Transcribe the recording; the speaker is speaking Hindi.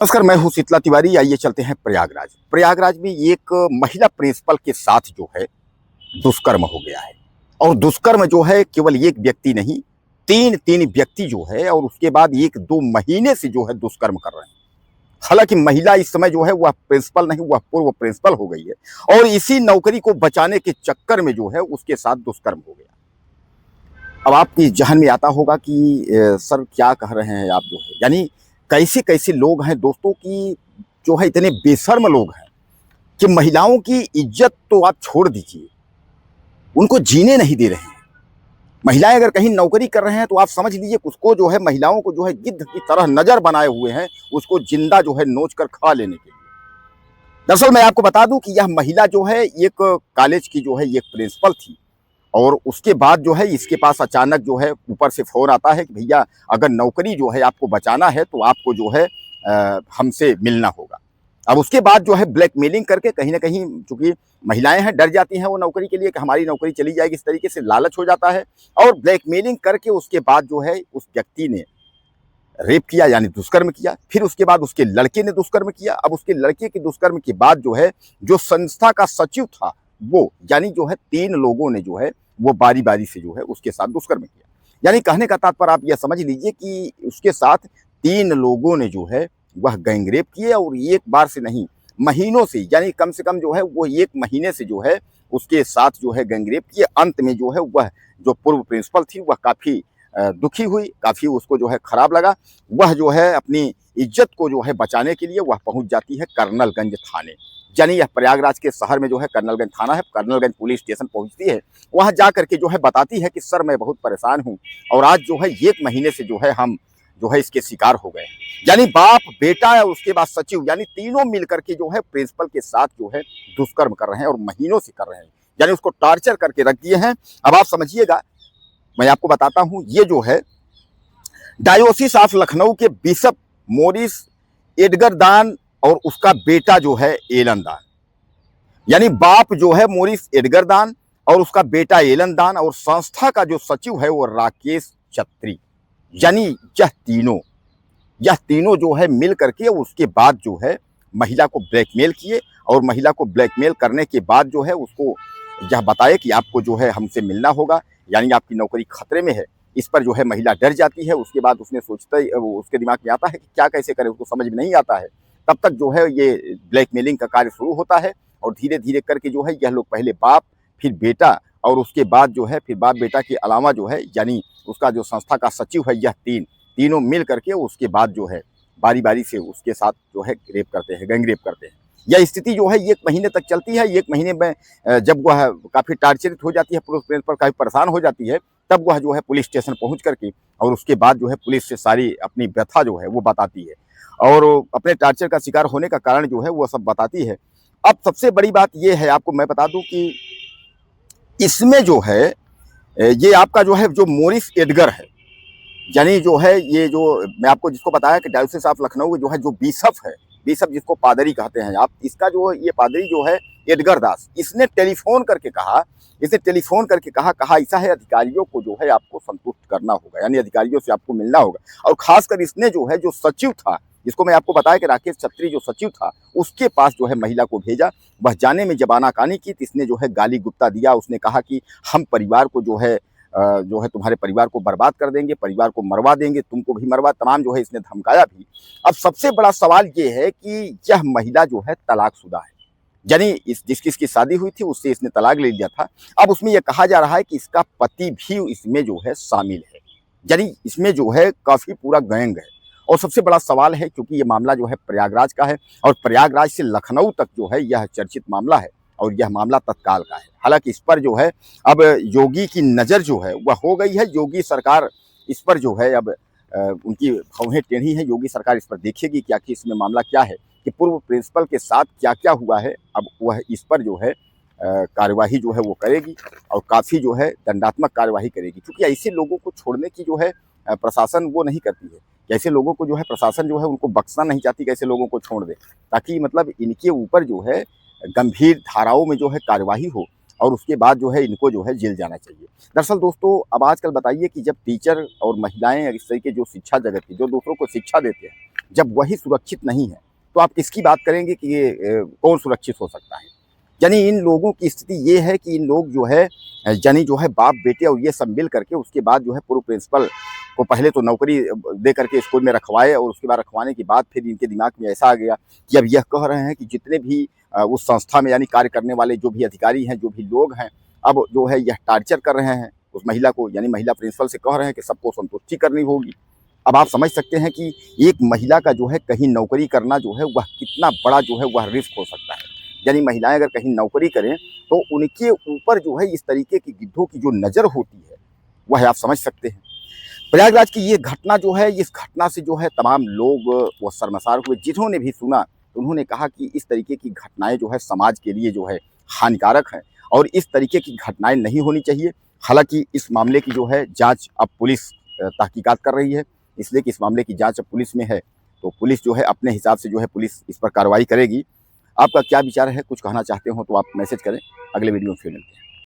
नमस्कार, मैं हूं शीतला तिवारी। आइए चलते हैं प्रयागराज। प्रयागराज में एक महिला प्रिंसिपल के साथ जो है दुष्कर्म हो गया है। और दुष्कर्म जो है केवल एक व्यक्ति नहीं, तीन तीन व्यक्ति जो है और उसके बाद 1-2 महीने से जो है दुष्कर्म कर रहे हैं। हालांकि महिला इस समय जो है वह प्रिंसिपल नहीं, वह पूर्व प्रिंसिपल हो गई है और इसी नौकरी को बचाने के चक्कर में जो है उसके साथ दुष्कर्म हो गया। अब आपके जहन में आता होगा कि सर क्या कह रहे हैं आप, जो है यानी कैसे कैसे लोग हैं दोस्तों की जो है इतने बेशर्म लोग हैं कि महिलाओं की इज्जत तो आप छोड़ दीजिए, उनको जीने नहीं दे रहे हैं। महिलाएं अगर कहीं नौकरी कर रहे हैं तो आप समझ लीजिए उसको जो है महिलाओं को जो है गिद्ध की तरह नजर बनाए हुए हैं, उसको जिंदा जो है नोच कर खा लेने के लिए। दरअसल मैं आपको बता दूं कि यह महिला जो है एक कॉलेज की जो है एक प्रिंसिपल थी और उसके बाद जो है इसके पास अचानक जो है ऊपर से फ़ोन आता है कि भैया अगर नौकरी जो है आपको बचाना है तो आपको जो है हमसे मिलना होगा। अब उसके बाद जो है ब्लैकमेलिंग करके कहीं न कहीं, चूँकि महिलाएँ हैं डर जाती हैं वो नौकरी के लिए कि हमारी नौकरी चली जाएगी, इस तरीके से लालच हो जाता है और ब्लैकमेलिंग करके उसके बाद जो है उस व्यक्ति ने रेप किया यानी दुष्कर्म किया। फिर उसके बाद उसके लड़के ने दुष्कर्म किया। अब उसके लड़के के दुष्कर्म के बाद जो है जो संस्था का सचिव था वो, यानी जो है 3 लोगों ने जो है वो बारी-बारी से जो है उसके साथ दुष्कर्म किया। यानी कहने का तात्पर्य आप यह समझ लीजिए कि उसके साथ 3 लोगों ने जो है वह गैंगरेप किए और एक बार से नहीं, महीनों से, यानी कम से कम जो है वो 1 महीने से जो है उसके साथ जो है गैंगरेप किए। अंत में जो है वह जो पूर्व प्रिंसिपल थी वह काफ़ी दुखी हुई, काफ़ी उसको जो है खराब लगा। वह जो है अपनी इज्जत को जो है बचाने के लिए वह पहुँच जाती है कर्नलगंज थाने। यानी यह प्रयागराज के शहर में जो है कर्नलगंज थाना है, कर्नलगंज पुलिस स्टेशन पहुँचती है। वहाँ जा कर के जो है बताती है कि सर मैं बहुत परेशान हूँ और आज जो है 1 महीने से जो है हम जो है इसके शिकार हो गए। यानी बाप, बेटा और उसके बाद सचिव, यानी तीनों मिल कर के जो है प्रिंसिपल के साथ जो है दुष्कर्म कर रहे हैं और महीनों से कर रहे हैं। यानी उसको टॉर्चर करके रख दिए हैं। अब आप समझिएगा, मैं आपको बताता हूँ, ये जो है डायोसिस ऑफ लखनऊ के बिशप मोरिस एडगर दान और उसका बेटा जो है एलन दान, यानी बाप जो है मोरिस एडगर दान और उसका बेटा एलन दान और संस्था का जो सचिव है वो राकेश छत्री। यानी यह तीनों जो है मिल करके उसके बाद जो है महिला को ब्लैकमेल किए और महिला को ब्लैकमेल करने के बाद जो है उसको यह बताए कि आपको जो है हमसे मिलना होगा, यानी आपकी नौकरी खतरे में है। इस पर जो है महिला डर जाती है। उसके बाद उसने सोचता ही, उसके दिमाग में आता है कि क्या कैसे करे, उसको समझ में नहीं आता है। तब तक जो है ये ब्लैकमेलिंग का कार्य शुरू होता है और धीरे धीरे करके जो है यह लोग पहले बाप, फिर बेटा और उसके बाद जो है फिर बाप बेटा के अलावा जो है यानी उसका जो संस्था का सचिव है, यह तीनों मिल करके उसके बाद जो है बारी बारी से उसके साथ जो है रेप करते हैं, गैंग रेप करते हैं। यह स्थिति जो है 1 महीने तक चलती है। 1 महीने में जब वह काफ़ी टार्चरित हो जाती है, पुलिस प्रिंसिपल काफ़ी परेशान हो जाती है, तब वह जो है पुलिस स्टेशन पहुंच करके और उसके बाद जो है पुलिस से सारी अपनी व्यथा जो है वो बताती है और अपने टार्चर का शिकार होने का कारण जो है वो सब बताती है। अब सबसे बड़ी बात ये है, आपको मैं बता दूं कि इसमें जो है ये आपका जो है जो मोरिस एडगर है, यानी जो है ये जो मैं आपको जिसको बताया कि डायोसिस ऑफ लखनऊ जो है जो बिशप है, बिशप जिसको पादरी कहते हैं आप, इसका जो ये पादरी जो है एडगर दास, इसने टेलीफोन करके कहा, कहा ऐसा है अधिकारियों को जो है आपको संतुष्ट करना होगा, यानी अधिकारियों से आपको मिलना होगा। और खासकर इसने जो है जो सचिव था, जिसको मैं आपको बताया कि राकेश छत्री जो सचिव था, उसके पास जो है महिला को भेजा। वह जाने में जब आनाकानी की तो इसने जो है गाली गुप्ता दिया। उसने कहा कि हम परिवार को जो है तुम्हारे परिवार को बर्बाद कर देंगे, परिवार को मरवा देंगे, तुमको भी मरवा, तमाम जो है इसने धमकाया भी। अब सबसे बड़ा सवाल ये है कि यह महिला जो है तलाकशुदा है, यानी जिसकी शादी हुई थी उससे इसने तलाक ले लिया था। अब उसमें यह कहा जा रहा है कि इसका पति भी इसमें जो है शामिल है, यानी इसमें जो है काफ़ी पूरा गैंग है। और सबसे बड़ा सवाल है, क्योंकि ये मामला जो है प्रयागराज का है और प्रयागराज से लखनऊ तक जो है यह चर्चित मामला है और यह मामला तत्काल का है। हालांकि इस पर जो है अब योगी की नज़र जो है वह हो गई है। योगी सरकार इस पर जो है अब उनकी भौहें टेढ़ी हैं। योगी सरकार इस पर देखेगी कि आखिर इसमें मामला क्या है, कि पूर्व प्रिंसिपल के साथ क्या क्या हुआ है। अब वह इस पर जो है कार्यवाही जो है वो करेगी और काफ़ी जो है दंडात्मक कार्यवाही करेगी, क्योंकि ऐसे लोगों को छोड़ने की जो है प्रशासन वो नहीं करती है। कैसे लोगों को जो है प्रशासन जो है उनको बख्शना नहीं चाहती, कैसे लोगों को छोड़ दे, ताकि मतलब इनके ऊपर जो है गंभीर धाराओं में जो है कार्यवाही हो और उसके बाद जो है इनको जो है जेल जाना चाहिए। दरअसल दोस्तों, अब आजकल बताइए कि जब टीचर और महिलाएं इस तरीके जो शिक्षा जगत की जो दूसरों को शिक्षा देते हैं, जब वही सुरक्षित नहीं है, तो आप किसकी बात करेंगे कि ये कौन सुरक्षित हो सकता है। यानी इन लोगों की स्थिति ये है कि इन लोग जो है यानी जो है बाप बेटे और ये सब मिल करके उसके बाद जो है पूर्व प्रिंसिपल को पहले तो नौकरी दे करके स्कूल में रखवाए, और उसके बाद रखवाने के बाद फिर इनके दिमाग में ऐसा आ गया कि अब यह कह रहे हैं कि जितने भी उस संस्था में यानी कार्य करने वाले जो भी अधिकारी हैं, जो भी लोग हैं, अब जो है यह टार्चर कर रहे हैं उस महिला को, यानी महिला प्रिंसिपल से कह रहे हैं कि सबको संतुष्टि करनी होगी। अब आप समझ सकते हैं कि एक महिला का जो है कहीं नौकरी करना जो है वह कितना बड़ा जो है वह रिस्क हो सकता है। यानी महिलाएं अगर कहीं नौकरी करें तो उनके ऊपर जो है इस तरीके की गिद्धों की जो नज़र होती है वह आप समझ सकते हैं। प्रयागराज की ये घटना जो है, इस घटना से जो है तमाम लोग वो शर्मसार हुए। जिन्होंने भी सुना तो उन्होंने कहा कि इस तरीके की घटनाएं जो है समाज के लिए जो है हानिकारक हैं और इस तरीके की घटनाएं नहीं होनी चाहिए। हालांकि इस मामले की जो है जांच अब पुलिस तहकीकात कर रही है, इसलिए कि इस मामले की जांच अब पुलिस में है, तो पुलिस जो है अपने हिसाब से जो है पुलिस इस पर कार्रवाई करेगी। आपका क्या विचार है, कुछ कहना चाहते हो तो आप मैसेज करें। अगले वीडियो में फिर मिलते हैं।